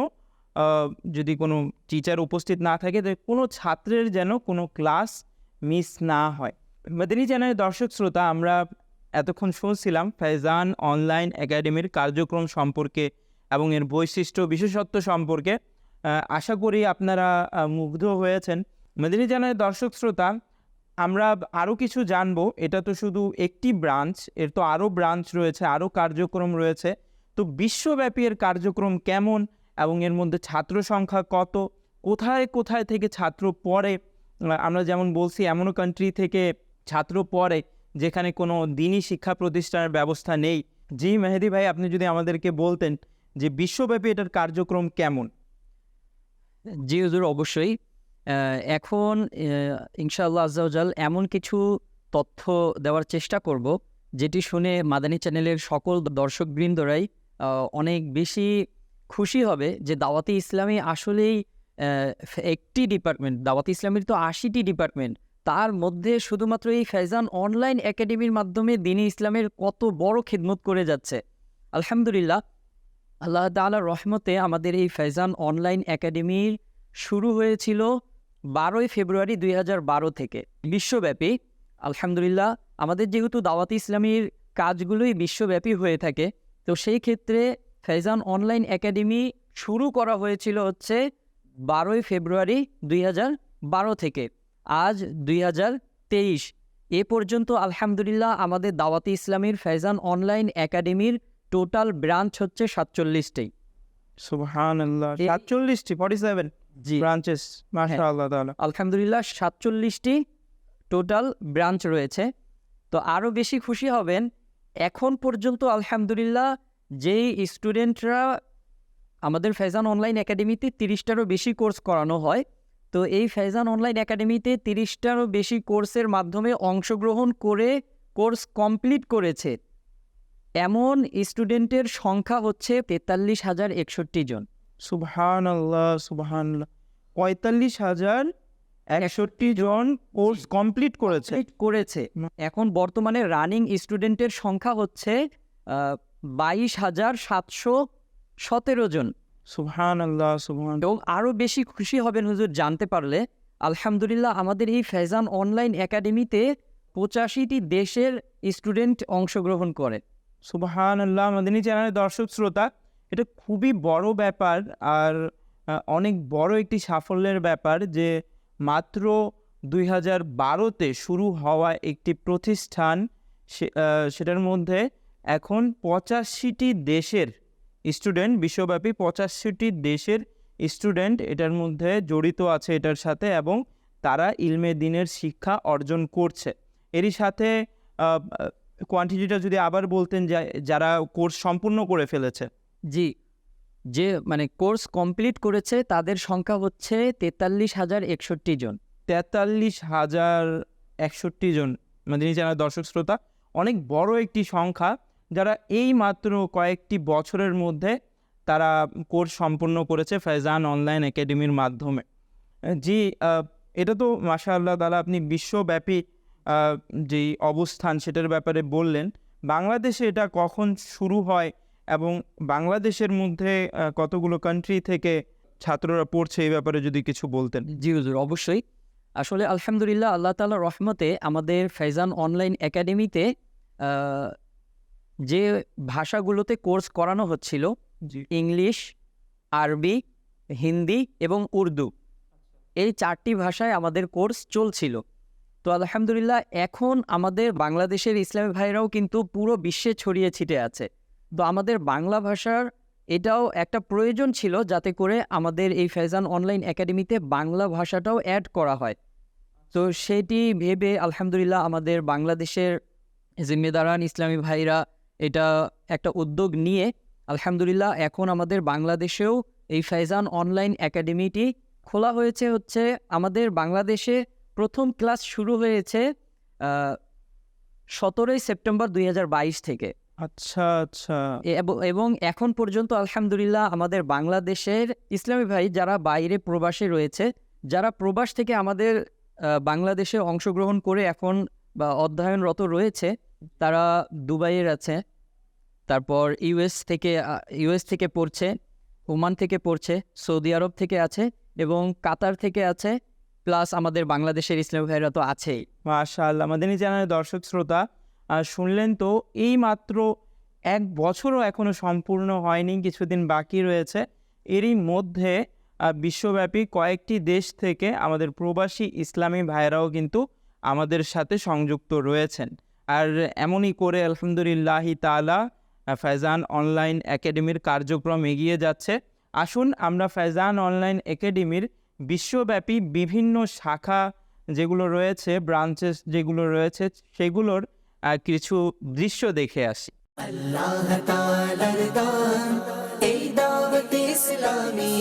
যদি কোনো টিচার উপস্থিত না থাকে তো কোনো ছাত্রের যেন কোনো ক্লাস মিস না হয়। মাদানী চ্যানেলের দর্শক শ্রোতা, আমরা এতক্ষণ শুনছিলাম ফাইজান অনলাইন একাডেমির কার্যক্রম সম্পর্কে এবং এর বৈশিষ্ট্য বিশেষত্ব সম্পর্কে। আশা করি আপনারা মুগ্ধ হয়েছেন। মাদানী চ্যানেলের দর্শক শ্রোতা, আমরা আরও কিছু জানবো। এটা তো শুধু একটি ব্রাঞ্চ, এর তো আরও ব্রাঞ্চ রয়েছে, আরও কার্যক্রম রয়েছে। তো বিশ্বব্যাপী এর কার্যক্রম কেমন এবং এর মধ্যে ছাত্র সংখ্যা কত, কোথায় কোথায় থেকে ছাত্র পড়ে, আমরা যেমন বলছি এমনও কান্ট্রি থেকে ছাত্র পড়ে যেখানে কোনো দিনী শিক্ষা প্রতিষ্ঠানের ব্যবস্থা নেই। জি মেহেদী ভাই, আপনি যদি আমাদেরকে বলতেন যে বিশ্বব্যাপী এটার কার্যক্রম কেমন? জি হুজুর, অবশ্যই। এখন ইনশাআল্লাহ আজ্জাওজাল এমন কিছু তথ্য দেওয়ার চেষ্টা করব যেটি শুনে মাদানী চ্যানেলের সকল দর্শকবৃন্দরাই অনেক বেশি খুশি হবে, যে দাওয়াতে ইসলামী আসলেই একটি ডিপার্টমেন্ট, দাওয়াতে ইসলামীর তো 80টি ডিপার্টমেন্ট, তার মধ্যে শুধুমাত্র এই ফাইজান অনলাইন একাডেমির মাধ্যমে দ্বীনে ইসলামের কত বড় খিদমত করে যাচ্ছে। আলহামদুলিল্লাহ, আল্লাহ তাআলার রহমতে আমাদের এই ফাইজান অনলাইন একাডেমির শুরু হয়েছিল 12ই ফেব্রুয়ারি 2012 থেকে বিশ্বব্যাপী। আলহামদুলিল্লাহ, আমাদের যেহেতু দাওয়াতে ইসলামীর কাজগুলোই বিশ্বব্যাপী হয়ে থাকে। তো সেই ক্ষেত্রে ফাইজান অনলাইন একাডেমি শুরু করা হয়েছিল হচ্ছে 12ই ফেব্রুয়ারি 2012 থেকে। আজ 2023 এ পর্যন্ত আলহামদুলিল্লাহ আমাদের দাওয়াতে ইসলামীর ফাইজান অনলাইন একাডেমির টোটাল ব্রাঞ্চ হচ্ছে 47টি। সুবহানাল্লাহ, 47টি, 47 জি ব্রাঞ্চেস, মাশাআল্লাহ তাআলা। আলহামদুলিল্লাহ 47টি টোটাল ব্রাঞ্চ রয়েছে। তো আরও বেশি খুশি হবেন, এখন পর্যন্ত আলহামদুলিল্লাহ যেই স্টুডেন্টরা আমাদের ফাইজান অনলাইন একাডেমিতে 30টারও বেশি কোর্স করানো হয়, তো এই ফাইজান অনলাইন একাডেমিতে 30টারও বেশি কোর্সের মাধ্যমে অংশগ্রহণ করে কোর্স কমপ্লিট করেছে এমন স্টুডেন্টের সংখ্যা হচ্ছে 43,061 জন। সুবহানাল্লাহ, সুবহানাল্লাহ, 45,061 জন কোর্স কমপ্লিট করেছে। এখন বর্তমানে রানিং স্টুডেন্টের সংখ্যা হচ্ছে 22,717 জন। সুবহানাল্লাহ, সুবহানাল্লাহ। এবং আরও বেশি খুশি হবেন হুজুর জানতে পারলে, আলহামদুলিল্লাহ আমাদের এই ফাইজান অনলাইন একাডেমিতে 85টি দেশের স্টুডেন্ট অংশগ্রহণ করে। সুবহানাল্লাহ, মাদানী চ্যানেলের দর্শক শ্রোতা, এটা খুবই বড় ব্যাপার আর অনেক বড় একটি সাফল্যের ব্যাপার যে মাত্র 2012তে শুরু হওয়া একটি প্রতিষ্ঠান, সেটার মধ্যে এখন 85টি দেশের স্টুডেন্ট, বিশ্বব্যাপী 85টি দেশের স্টুডেন্ট এটার মধ্যে জড়িত আছে এটার সাথে, এবং তারা ইলমে দ্বীনের শিক্ষা অর্জন করছে। এরই সাথে কোয়ান্টিটিটা যদি আবার বলতেন, যারা কোর্স সম্পূর্ণ করে ফেলেছে। জি, যে মানে কোর্স কমপ্লিট করেছে তাদের সংখ্যা হচ্ছে 43,061 জন। 43,061 জন, মাদানী চ্যানেলের দর্শক শ্রোতা, অনেক বড় একটি সংখ্যা, যারা এই মাত্র কয়েকটি বছরের মধ্যে তারা কোর্স সম্পূর্ণ করেছে ফাইজান অনলাইন একাডেমির মাধ্যমে। জি, এটা তো মাশাআল্লাহ তাআলা আপনি বিশ্বব্যাপী যেই অবস্থান সেটার ব্যাপারে বললেন। বাংলাদেশে এটা কখন শুরু হয় এবং বাংলাদেশের মধ্যে কতগুলো কান্ট্রি থেকে ছাত্ররা পড়ছে, এই ব্যাপারে যদি কিছু বলতেন। জি হুজুর, অবশ্যই। আসলে আলহামদুলিল্লাহ আল্লাহ তাআলার রহমতে আমাদের ফাইজান অনলাইন একাডেমিতে যে ভাষাগুলোতে কোর্স করানো হচ্ছিল, ইংলিশ, আরবি, হিন্দি এবং উর্দু, এই 4টি ভাষায় আমাদের কোর্স চলছিল। তো আলহামদুলিল্লাহ এখন আমাদের বাংলাদেশের ইসলামী ভাইরাও কিন্তু পুরো বিশ্বে ছড়িয়ে ছিটে আছে। তো আমাদের বাংলা ভাষার এটাও একটা প্রয়োজন ছিল যাতে করে আমাদের এই ফাইজান অনলাইন একাডেমিতে বাংলা ভাষাটাও অ্যাড করা হয়। তো সেটি ভেবে আলহামদুলিল্লাহ আমাদের বাংলাদেশের জিম্মেদারান ইসলামী ভাইরা এটা একটা উদ্যোগ নিয়ে আলহামদুলিল্লাহ এখন আমাদের বাংলাদেশেও এই ফাইজান অনলাইন একাডেমিটি খোলা হয়েছে। হচ্ছে আমাদের বাংলাদেশে প্রথম ক্লাস শুরু হয়েছে 17ই সেপ্টেম্বর 2022 থেকে। আচ্ছা আচ্ছা। এবং এখন পর্যন্ত আলহামদুলিল্লাহ আমাদের বাংলাদেশের ইসলামী ভাই যারা বাইরে প্রবাসে রয়েছে, যারা প্রবাস থেকে আমাদের বাংলাদেশে অংশগ্রহণ করে এখন বা অধ্যয়নরত রয়েছে, তারা দুবাইয়ের আছে, তারপর ইউএস থেকে পড়ছে, ওমান থেকে পড়ছে, সৌদি আরব থেকে আছে এবং কাতার থেকে আছে, প্লাস আমাদের বাংলাদেশের ইসলামী ভাইরা তো আছেই। মাশাআল্লাহ, মাদানী চ্যানেলের দর্শক শ্রোতা, শুনলেন তো, এই মাত্র 1 বছরও এখনও সম্পূর্ণ হয়নি, কিছুদিন বাকি রয়েছে। এরই মধ্যে বিশ্বব্যাপী কয়েকটি দেশ থেকে আমাদের প্রবাসী ইসলামী ভাইরাও কিন্তু আমাদের সাথে সংযুক্ত রয়েছেন। আর এমনই করে আলহামদুলিল্লাহি তাআলা ফাইজান অনলাইন একাডেমির কার্যক্রম এগিয়ে যাচ্ছে। আসুন আমরা ফাইজান অনলাইন একাডেমির বিশ্বব্যাপী বিভিন্ন শাখা যেগুলো রয়েছে, ব্রাঞ্চেস যেগুলো রয়েছে, সেগুলোর কিছু দৃশ্য দেখে আসি। আল্লাহ তাআলার দান এই দাওয়াত ইসলামী,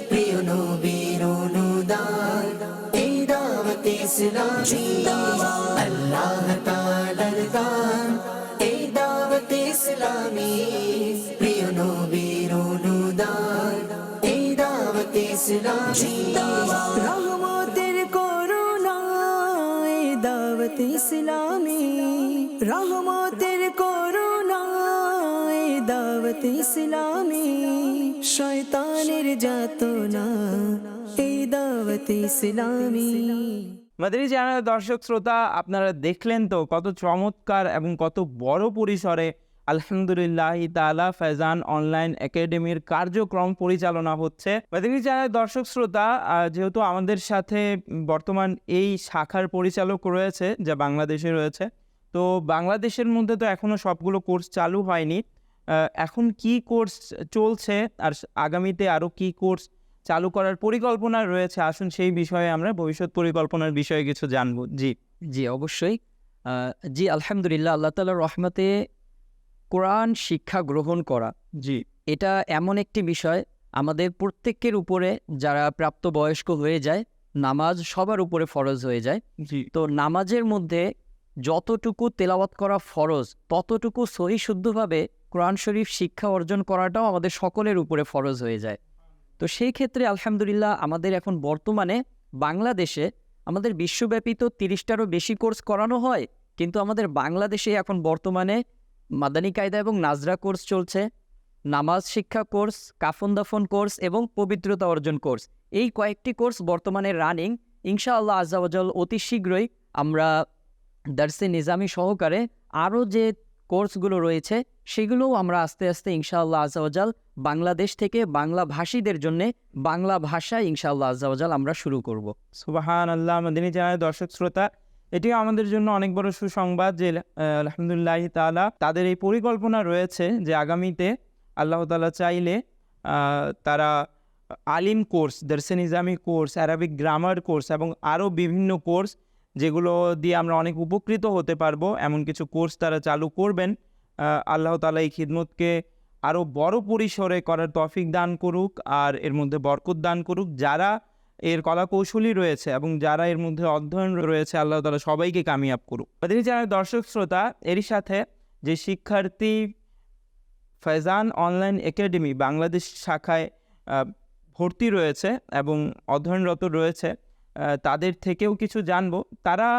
প্রিয় নবীর অনুদান এই দাওয়াত ইসলামী। আল্লাহ তাআলার দান এই দাওয়াত ইসলামী, প্রিয় নবীর অনুদান এই দাওয়াত ইসলামী। রহমতের করুণা এই দাওয়াত ইসলামী, রহমতের করুণা এই দাওয়াত ইসলামী। শয়তানের যাতনা এই দাওয়াত ইসলামী। মাদানী চ্যানেলের দর্শক শ্রোতা, আপনারা দেখলেন তো কত চমৎকার এবং কত বড় পরিসরে আলহামদুলিল্লাহ তাআলা ফয়জান অনলাইন একাডেমির কার্যক্রম পরিচালনা হচ্ছে। মাদানী চ্যানেলের দর্শক শ্রোতা, যেহেতু আমাদের সাথে বর্তমান এই শাখার পরিচালক রয়েছে যা বাংলাদেশে রয়েছে, তো বাংলাদেশের মধ্যে তো এখনও সবগুলো কোর্স চালু হয়নি। এখন কি কোর্স চলছে আর আগামীতে আরও কি কোর্স চালু করার পরিকল্পনা রয়েছে, আসুন সেই বিষয়ে আমরা ভবিষ্যৎ পরিকল্পনার বিষয়ে কিছু জানবো। জি অবশ্যই। জি আলহামদুলিল্লাহ, আল্লাহ তাআলার রহমতে কোরআন শিক্ষা গ্রহণ করা জি এটা এমন একটি বিষয় আমাদের প্রত্যেকের উপরে, যারা প্রাপ্তবয়স্ক হয়ে যায়, নামাজ সবার উপরে ফরজ হয়ে যায়। জি তো নামাজের মধ্যে যতটুকু তেলাওয়াত করা ফরজ, ততটুকু সহি শুদ্ধভাবে কোরআন শরীফ শিক্ষা অর্জন করাটাও আমাদের সকলের উপরে ফরজ হয়ে যায়। তো সেই ক্ষেত্রে আলহামদুলিল্লাহ আমাদের এখন বর্তমানে বাংলাদেশে, আমাদের বিশ্বব্যাপী তো 30টারও বেশি কোর্স করানো হয়, কিন্তু আমাদের বাংলাদেশে এখন বর্তমানে মাদানী কায়দা এবং নাজরা কোর্স চলছে, নামাজ শিক্ষা কোর্স, কাফন দাফন কোর্স এবং পবিত্রতা অর্জন কোর্স। এই কয়েকটি কোর্স বর্তমানে রানিং। ইনশাআল্লাহ আজ্জা ওয়াজাল অতি শীঘ্রই আমরা দার্সে নিজামি সহকারে আরও যে কোর্সগুলো রয়েছে সেগুলোও আমরা আস্তে আস্তে ইনশাআল্লাহ আজ্জা ওয়াজাল বাংলাদেশ থেকে বাংলা ভাষীদের জন্য বাংলা ভাষায় ইনশাআল্লাহ আজ্জা ওয়াজাল আমরা শুরু করব। সুবহানাল্লাহ। মাদানী চ্যানেলের দর্শক শ্রোতা, এটিও আমাদের জন্য অনেক বড় সুসংবাদ যে আলহামদুলিল্লাহ তাআলা তাদের এই পরিকল্পনা রয়েছে যে আগামীতে আল্লাহ তাআলা চাইলে তারা আলিম কোর্স, দার্সে নিজামি কোর্স, অ্যারাবিক গ্রামার কোর্স এবং আরও বিভিন্ন কোর্স যেগুলো দিয়ে আমরা অনেক উপকৃত হতে পারবো, এমন কিছু কোর্স তারা চালু করবেন। আল্লাহ তাআলা এই খিদমতকে আরও বড় পরিসরে করার তৌফিক দান করুক আর এর মধ্যে বরকত দান করুক। যারা এর কলাকৌশলী রয়েছে এবং যারা এর মধ্যে অধ্যয়ন রয়েছে, আল্লাহ তাআলা সবাইকে কামিয়াব করুক। মাদানী চ্যানেলের দর্শক শ্রোতা, এরই সাথে যে শিক্ষার্থী ফয়জান অনলাইন একাডেমি বাংলাদেশ শাখায় ভর্তি রয়েছে এবং অধ্যয়নরত রয়েছে, তাদের থেকেও কিছু জানবো। তারা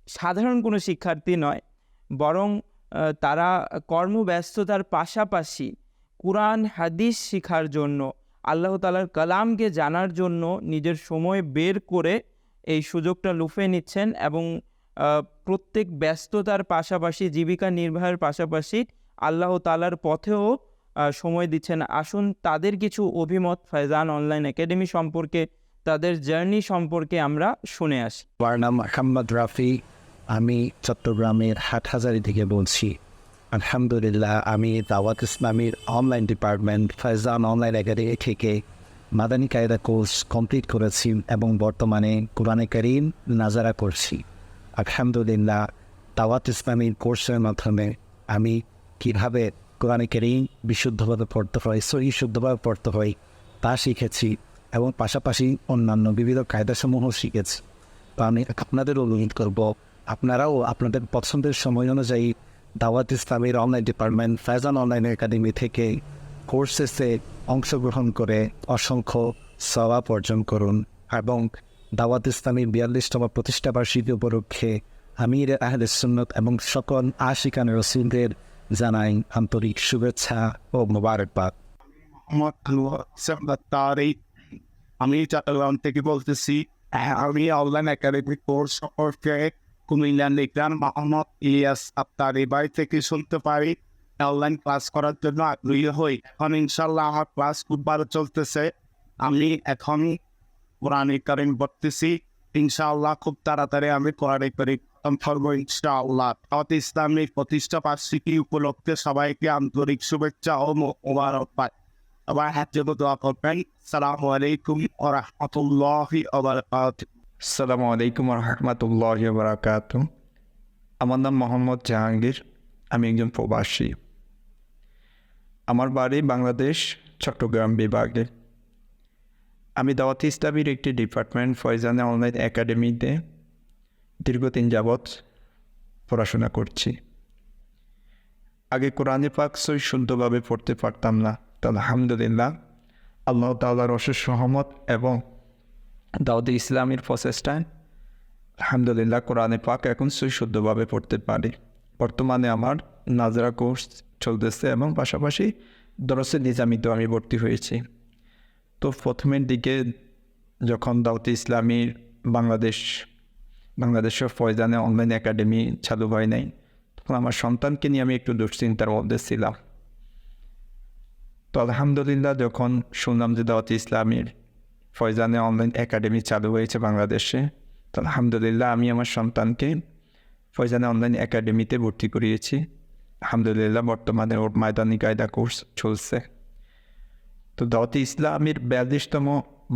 সাধারণ কোনো শিক্ষার্থী নয়, বরং তারা কর্মব্যস্ততার পাশাপাশি কুরআন হাদিস শেখার জন্য, আল্লাহ তাআলার কালামকে জানার জন্য নিজের সময় বের করে এই সুযোগটা লুফে নিচ্ছেন এবং প্রত্যেক ব্যস্ততার পাশাপাশি, জীবিকা নির্বাহের পাশাপাশি আল্লাহ তাআলার পথেও সময় দিচ্ছেন। আসুন তাদের কিছু অভিমত ফয়জান অনলাইন একাডেমি সম্পর্কে, তাদের জার্নি সম্পর্কে আমরা শুনে আসি। আমার নাম মোহাম্মদ রাফি, আমি চট্টগ্রামের হাটহাজারী থেকে বলছি। আলহামদুলিল্লাহ, আমি দাওয়াত ইসলামীর online department Faizan online academy থেকে মাদানী কায়দা কোর্স কমপ্লিট করেছি এবং বর্তমানে কোরআনে কারীম নাজারা করছি। আলহামদুলিল্লাহ, দাওয়াত ইসলামীর কোর্সের মাধ্যমে আমি কীভাবে কোরআনে কারীম বিশুদ্ধভাবে পড়তে হয়, সহি শুদ্ধভাবে পড়তে হয় তা শিখেছি এবং পাশাপাশি অন্যান্য বিবিধ কায়দাসমূহ শিখেছি। তো আমি আপনাদের অনুরোধ করব, আপনারাও আপনাদের পছন্দের সময় অনুযায়ী দাওয়াত ইসলামীর online department Faizan online academy থেকে কোর্সেসে অংশগ্রহণ করে অসংখ্য সওয়াব অর্জন করুন এবং দাওয়াত ইসলামীর 42তম প্রতিষ্ঠাবার্ষিকী উপলক্ষে আমির আহলে সুন্নাত এবং সকল আশিকান রাসূলদের জানাই আন্তরিক শুভেচ্ছা ও মোবারকবাদ। আমি চট্টগ্রাম থেকে বলতেছি। আমি অনলাইন একাডেমিক কোর্স সম্পর্কে কুমিল্লা লিখলাম মোহাম্মদ ইলিয়াস আক্তার এই বাড়ি থেকে শুনতে পারি, অনলাইন ক্লাস করার জন্য আগ্রহী হই। এখন ইনশাল্লাহ আমার ক্লাস খুব ভালো চলতেছে। আমি এখন কোরআন কারীম পড়তেছি। ইনশাআল্লাহ খুব তাড়াতাড়ি আমি কোরআন কারীম করবো ইনশাআল্লাহ। দাওয়াত ইসলামীর প্রতিষ্ঠা বার্ষিকী উপলক্ষে সবাইকে আন্তরিক শুভেচ্ছা ও মোবারকবাদ। সবাই হাত জন্য দোয়া করবেন। আসসালামু আলাইকুম ওয়া রাহমাতুল্লাহি ওয়া বারাকাতুহু। আসসালামু আলাইকুম রহমতুল্লাহি ওয়া বারাকাতুহু। আমার নাম মোহাম্মদ জাহাঙ্গীর, আমি একজন প্রবাসী। আমার বাড়ি বাংলাদেশ চট্টগ্রাম বিভাগে। আমি দাওয়াত ইসলামীর একটি ডিপার্টমেন্ট ফয়জানে অনলাইন একাডেমিতে দীর্ঘদিন যাবৎ পড়াশোনা করছি। আগে কোরআনে পাক সহি শুদ্ধভাবে পড়তে পারতাম না, তো আলহামদুলিল্লাহ আল্লাহ তাআলার অশেষ রহমত এবং দাওয়াত ইসলামীর প্রচেষ্টায় আলহামদুলিল্লাহ কোরআনে পাক এখন সহি শুদ্ধভাবে পড়তে পারি। বর্তমানে আমার নাজরা কোর্স চলতেছে এবং পাশাপাশি দরসে নিজামিতেও আমি ভর্তি হয়েছি। তো প্রথমের দিকে যখন দাওয়াত ইসলামীর বাংলাদেশের ফয়জানে অনলাইন একাডেমি চালু হয় নাই, তখন আমার সন্তানকে নিয়ে আমি একটু দুশ্চিন্তার মধ্যে ছিলাম। তো আলহামদুলিল্লাহ যখন শুনলাম যে দাওয়াত ইসলামীর ফয়জানে অনলাইন একাডেমি চালু হয়েছে বাংলাদেশে, তো আলহামদুলিল্লাহ আমি আমার সন্তানকে ফয়জানে অনলাইন একাডেমিতে ভর্তি করিয়েছি। আলহামদুলিল্লাহ বর্তমানে ওর ময়দানি কায়দা কোর্স চলছে। তো দাওয়াত ইসলামীর 42তম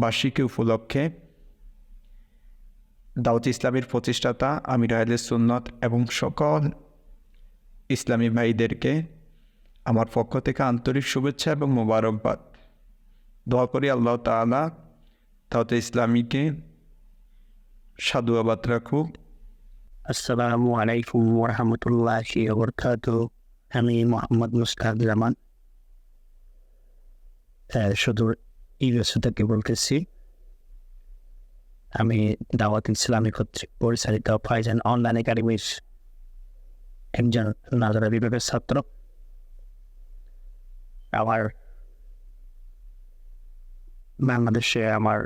বার্ষিকী উপলক্ষে দাওয়াত ইসলামীর প্রতিষ্ঠাতা আমির আহলে সুন্নত এবং সকল ইসলামী ভাইদেরকে আমার পক্ষ থেকে আন্তরিক শুভেচ্ছা এবং মোবারকবাদ। দোয়া করি আল্লাহ তাআলা দাওয়াত ইসলামীকে সাধুবাদ রাখুক। আসসালামু আলাইকুম ওয়া রাহমাতুল্লাহি ওয়া বারাকাতুহু। আমি মোহাম্মদ মুস্তাক জামান সুদূর ইউএসএ থেকে বলতেছি। আমি দাওয়াত ইসলামী কর্তৃক পরিচালিত ফাইজান অনলাইন একাডেমির একজন নাজারা বিভাগের ছাত্র। আমার বাংলাদেশে আমার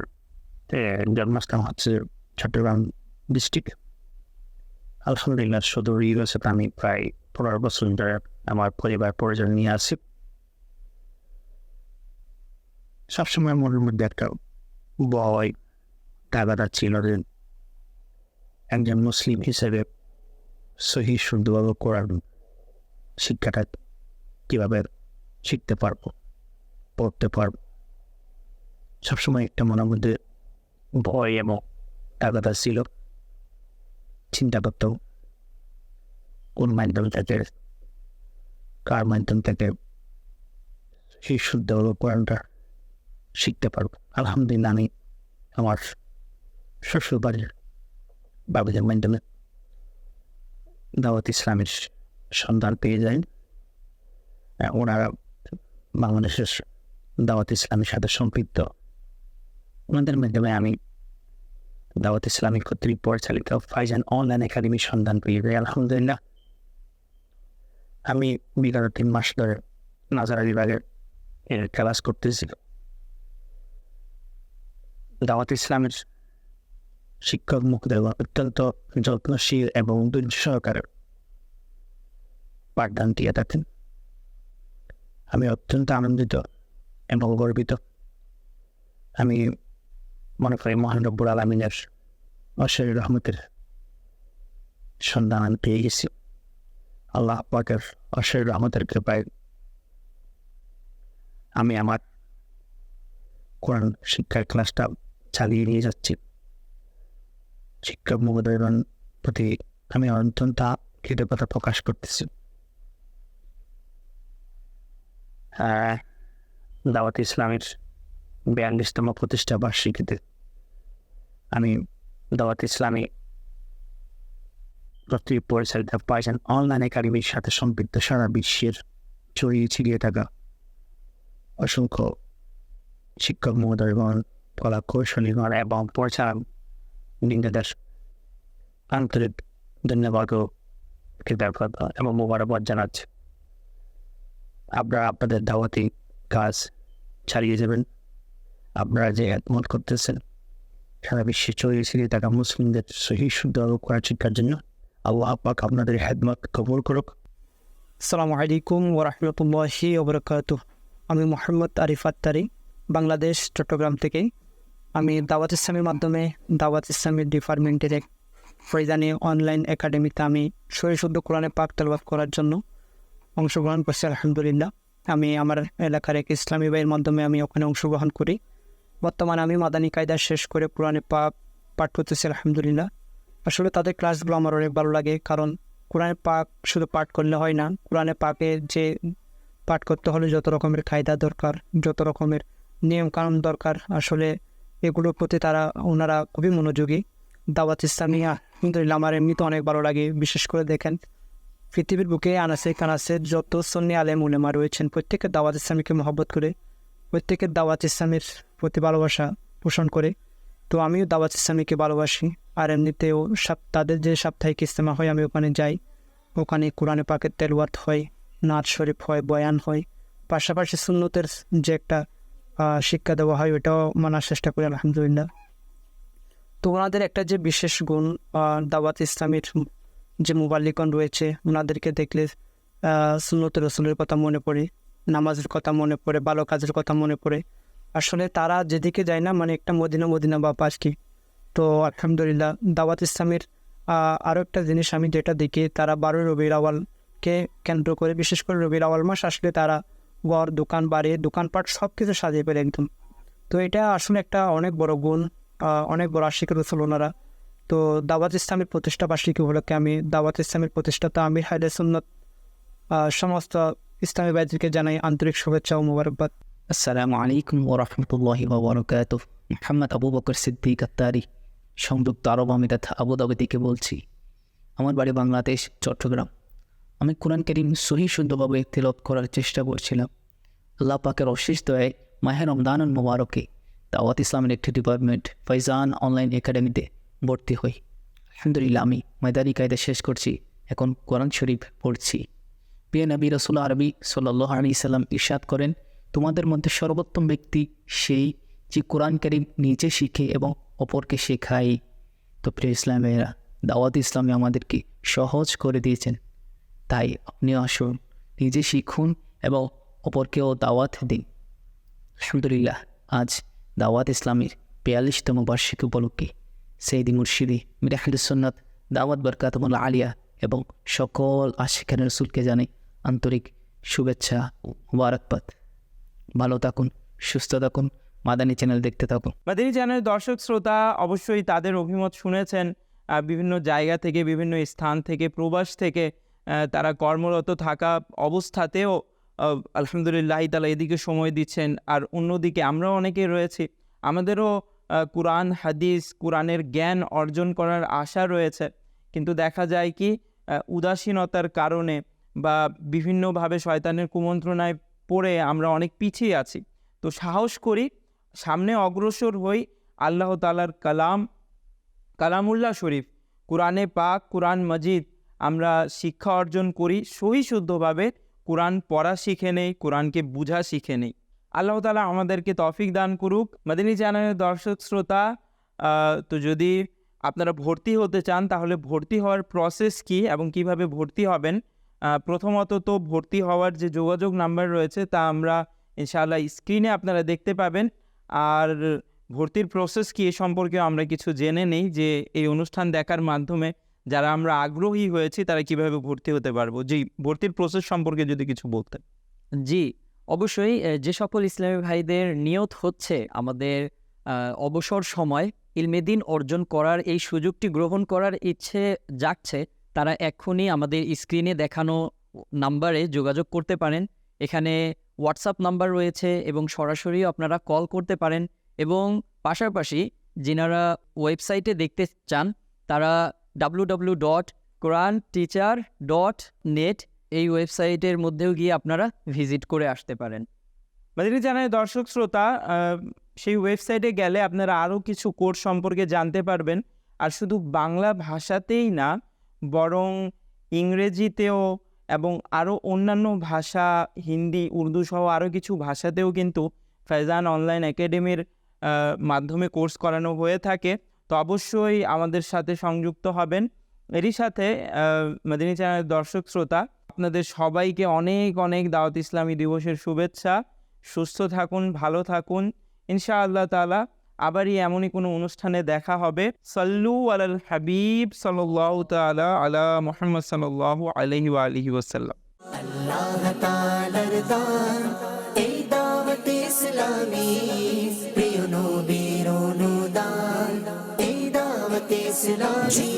জন্মস্থান হচ্ছে চট্টগ্রাম ডিস্ট্রিক্ট। আলহামদুলিল্লাহ সুদূর ইউএসএতে আমি প্রায় 15 বছর ধরে আমার পরিবার পরিজন নিয়ে আছি। সবসময় মনের মধ্যে একটা ভয় তাগাদা ছিল যে একজন মুসলিম হিসেবে সহি শুদ্ধভাবে কোরআন শিক্ষাটা কীভাবে শিখতে পারবো, পড়তে পারবো। সবসময় একটা মনের মধ্যে ভয় এবং তাগাদা ছিল। চিন্তা করতেও কোন মাধ্যম থেকে, কার মাধ্যম থেকে সেই শুদ্ধভাবে কোরআনটা শিখতে পারবো। আলহামদুলিল্লাহ আমি আমার শ্বশুর বাড়ির বাবুদের মাধ্যমে দাওয়াত ইসলামের সন্ধান পেয়ে যাই। ওনারা বাংলাদেশের দাওয়াত ইসলামের সাথে সম্পৃক্ত। ওনাদের মাধ্যমে আমি দাওয়াত ইসলামী কর্তৃক পরিচালিত ফাইজান অনলাইন একাডেমির সন্ধান পেয়ে যাই। আলহামদুলিল্লাহ আমি বিগত 3 মাস ধরে নাজারা বিভাগের ক্লাস করতেছি। দাওয়াত ইসলামের শিক্ষক মুখদেব অত্যন্ত যত্নশীল এবং ধৈর্য সহকারে পাঠদান দিয়ে থাকেন। আমি অত্যন্ত আনন্দিত এবং গর্বিত। আমি মনে করি মহান রব্বুল আলামিনের অশেষ রহমতের সন্ধান আমি পেয়ে গেছি। আল্লাহ পাকের অশেষ রহমতের কৃপায় আমি আমার কোরআন শিক্ষার ক্লাসটা চালিয়ে নিয়ে যাচ্ছি। শিক্ষক মহোদয়ের প্রতি আমি অত্যন্ত কৃতজ্ঞতা প্রকাশ করতেছি। দাওয়াত ইসলামের 42তম প্রতিষ্ঠা বার্ষিকীতে আমি দাওয়াত ইসলামী কর্তৃক পরিচালিত ফাইজান অনলাইন একাডেমির সাথে সম্পৃক্ত সারা বিশ্বের ছড়িয়ে ছিটিয়ে থাকা অসংখ্য শিক্ষক মহোদয়গণ, কলা কৌশলীগণ এবং পরিচালক বৃন্দদের আন্তরিক ধন্যবাদ ও কৃতজ্ঞতা এবং মোবারকবাদ জানাচ্ছি। আপনারা আপনাদের দাওয়াতি কাজ চালিয়ে যাবেন। আপনারা যে একমত করতেছেন সারা বিশ্বে ছড়িয়ে ছিটিয়ে থাকা মুসলিমদের সহি শুদ্ধ কোরআন শিক্ষার জন্য আল্লাহ পাক আপনাদের খেদমত কবুল করুক। আসসালামু আলাইকুম ওয়া রাহমাতুল্লাহি ওয়া বারাকাতুহু। আমি মোহাম্মদ আরিফ আত্তারি, বাংলাদেশ চট্টগ্রাম থেকে। আমি দাওয়াত ইসলামের মাধ্যমে দাওয়াত ইসলামের ডিপার্টমেন্টের এক ফয়জানি অনলাইন একাডেমিতে আমি সহি শুদ্ধ কোরআনে পাক তেলাওয়াত করার জন্য অংশগ্রহণ করছি। আলহামদুলিল্লাহ আমি আমার এলাকার এক ইসলামী ভাইয়ের মাধ্যমে আমি ওখানে অংশগ্রহণ করি। বর্তমানে আমি মাদানী কায়দা শেষ করে কোরআনে পাক পাঠ করতেছি। আলহামদুলিল্লাহ আসলে তাদের ক্লাসগুলো আমার অনেক ভালো লাগে, কারণ কোরআনে পাক শুধু পাঠ করলে হয় না, কোরআনে পাকে যে পাঠ করতে হলে যত রকমের কায়দা দরকার, যত রকমের নিয়ম কানুন দরকার, আসলে এগুলোর প্রতি ওনারা খুবই মনোযোগী। দাওয়াত ইসলামী আলহামদুলিল্লাহ আমার এমনিতে অনেক ভালো লাগে। বিশেষ করে দেখেন পৃথিবীর বুকে আনাসে কানাসে যত সুন্নি আলেম উলেমা রয়েছেন প্রত্যেকের দাওয়াত ইসলামীকে মহব্বত করে, প্রত্যেকের দাওয়াত ইসলামের প্রতি ভালোবাসা পোষণ করে। তো আমিও দাওয়াত ইসলামীকে ভালোবাসি। আর এমনিতেও তাদের যে সাপ্তাহিক ইজতেমা হয় আমি ওখানে যাই। ওখানে কোরআনে পাকের তেলাওয়াত হয়, নাত শরীফ হয়, বয়ান হয়, পাশাপাশি সুন্নতের যে একটা শিক্ষা দেওয়া হয় ওটাও মানার চেষ্টা করি। আলহামদুলিল্লাহ তো তো ওনাদের একটা যে বিশেষ গুণ, দাওয়াত ইসলামের যে মুবাল্লিগণ রয়েছে ওনাদেরকে দেখলে সুন্নত রসুলের কথা মনে পড়ে, নামাজের কথা মনে পড়ে, ভালো কাজের কথা মনে পড়ে। আসলে তারা যেদিকে যায় না মানে একটা মদিনা মদিনা বা পাশ কি। তো আলহামদুলিল্লাহ দাওয়াত ইসলামের আরও একটা জিনিস আমি যেটা দেখি, তারা 12 রবিউল আউয়ালকে কেন্দ্র করে, বিশেষ করে রবিউল আউয়াল মাস আসলে তারা ঘর দোকান বাড়ি দোকানপাট সব কিছু সাজিয়ে ফেলে একদম। তো এটা আসলে একটা অনেক বড় গুণ, অনেক বড় আশিক রসুল ওনারা। তো দাওয়াত ইসলামের প্রতিষ্ঠা বার্ষিকী উপলক্ষে আমি দাওয়াত ইসলামের প্রতিষ্ঠাতা আমির হায়দার সুন্নত সমস্ত ইসলামী ভাইদেরকে জানাই আন্তরিক শুভেচ্ছা ও মোবারকবাদ। আসসালামু আলাইকুম ওয়া রাহমাতুল্লাহি ওয়া বারাকাতুহু। মুহাম্মদ আবু বকর সিদ্দিক আত্তারি, সংযুক্ত আরব আমিরাত আবুধাবি থেকে বলছি। আমার বাড়ি বাংলাদেশ, চট্টগ্রাম। আমি কোরআন কারীম সহি শুদ্ধভাবে তিলাওয়াত করার চেষ্টা করছিলাম। আল্লাহ পাকের অশেষ দয়ায় মাহে রমজানুল মুবারকে দাওয়াত ইসলামের একটি ডিপার্টমেন্ট ফাইজান অনলাইন একাডেমিতে ভর্তি হই। আলহামদুলিল্লাহ আমি ময়দানি কায়দা শেষ করছি, এখন কোরআন শরীফ পড়ছি। প্রিয় নবী রাসূল আরবি সাল্লাল্লাহু আলাইহি সাল্লাম ইরশাদ করেন, তোমাদের মধ্যে সর্বোত্তম ব্যক্তি সেই যে কোরআন কারীম নিজে শিখে এবং অপরকে শেখায়। তো প্রিয় ইসলামেরা, দাওয়াত ইসলামে আমাদেরকে সহজ করে দিয়েছেন, তাই আপনিও আসুন, নিজে শিখুন এবং অপরকেও দাওয়াত দিন। আলহামদুলিল্লাহ আজ দাওয়াত ইসলামের 42তম বার্ষিকী উপলক্ষে সৈয়দ মুর্শিদি মীর আহলে সুন্নাত দাওয়াত বরকাতুল আলিয়া এবং সকল আশিকানে রাসূলকে জানাই আন্তরিক শুভেচ্ছা ও মুবারকবাদ। ভালো থাকুন, সুস্থ থাকুন, মাদানী চ্যানেল দেখতে থাকুন। মাদানী চ্যানেলের দর্শক শ্রোতা অবশ্যই তাদের অভিমত শুনেছেন। বিভিন্ন জায়গা থেকে, বিভিন্ন স্থান থেকে, প্রবাস থেকে তারা কর্মরত থাকা অবস্থাতেও আলহামদুলিল্লাহ তাআলা এদিকে সময় দিচ্ছেন। আর অন্যদিকে আমরাও অনেকে রয়েছি, আমাদেরও কোরআন হাদিস কোরআনের জ্ঞান অর্জন করার আশা রয়েছে, কিন্তু দেখা যায় কি উদাসীনতার কারণে বা বিভিন্নভাবে শয়তানের কুমন্ত্রণায় পড়ে আমরা অনেক পিছিয়ে আছি। তো সাহস করি, সামনে অগ্রসর হই, আল্লাহ তাআলার কালামুল্লাহ শরীফ কোরআনে পাক কোরআন মজিদ আমরা শিক্ষা অর্জন করি, সহি শুদ্ধভাবে কোরআন পড়া শিখে নেই, কোরআনকে বুঝা শিখে নেই। আল্লাহ তাআলা আমাদেরকে তৌফিক দান করুক। মাদানী চ্যানেলের দর্শক শ্রোতা, তো যদি আপনারা ভর্তি হতে চান তাহলে ভর্তি হওয়ার প্রসেস কি এবং কিভাবে ভর্তি হবেন, প্রথমত তো ভর্তি হওয়ার যে যোগাযোগ নাম্বার রয়েছে তা আমরা ইনশাআল্লাহ স্ক্রিনে আপনারা দেখতে পাবেন। আর ভর্তির প্রসেস কি এ সম্পর্কে আমরা কিছু জেনে নেই, যে এই অনুষ্ঠান দেখার মাধ্যমে যারা আমরা আগ্রহী হয়েছি তারা কিভাবে ভর্তি হতে পারবো। জি, ভর্তির প্রসেস সম্পর্কে যদি কিছু বলতেন। জি অবশ্যই, যে সকল ইসলামী ভাইদের নিয়ত হচ্ছে আমাদের অবসর সময় ইলমে দ্বীন অর্জন করার এই সুযোগটি গ্রহণ করার ইচ্ছে জাগছে, তারা এখনই আমাদের স্ক্রিনে দেখানো নাম্বারে যোগাযোগ করতে পারেন। এখানে হোয়াটসঅ্যাপ নাম্বার রয়েছে এবং সরাসরিও আপনারা কল করতে পারেন। এবং পাশাপাশি যিনারা ওয়েবসাইটে দেখতে চান তারা www.quranteacher.net এই ওয়েবসাইটের মধ্যেও গিয়ে আপনারা ভিজিট করে আসতে পারেন। মাদানী চ্যানেলের দর্শক শ্রোতা, সেই ওয়েবসাইটে গেলে আপনারা আরও কিছু কোর্স সম্পর্কে জানতে পারবেন। আর শুধু বাংলা ভাষাতেই না, বরং ইংরেজিতেও এবং আরও অন্যান্য ভাষা, হিন্দি, উর্দু সহ আরও কিছু ভাষাতেও কিন্তু ফাইজান অনলাইন একাডেমির মাধ্যমে কোর্স করানো হয়ে থাকে। তো অবশ্যই আমাদের সাথে সংযুক্ত হবেন। এরই সাথে মাদানী চ্যানেলের দর্শক শ্রোতা, আপনাদের সবাইকে অনেক অনেক দাওয়াত ইসলামী দিবসের শুভেচ্ছা। সুস্থ থাকুন, ভালো থাকুন। ইনশাআল্লাহ তাআলা আবারই এমনই কোনো অনুষ্ঠানে দেখা হবে। সাল্লু আলাল হাবিব সাল্লাল্লাহু তাআলা আলা মুহাম্মদ সাল্লাল্লাহু আলাইহি ওয়া আলিহি ওয়াসাল্লাম। আল্লাহ তাআলার দান এই দাওয়াত ইসলামী, প্রিয় নবীর অনুদান এই দাওয়াত ইসলামী।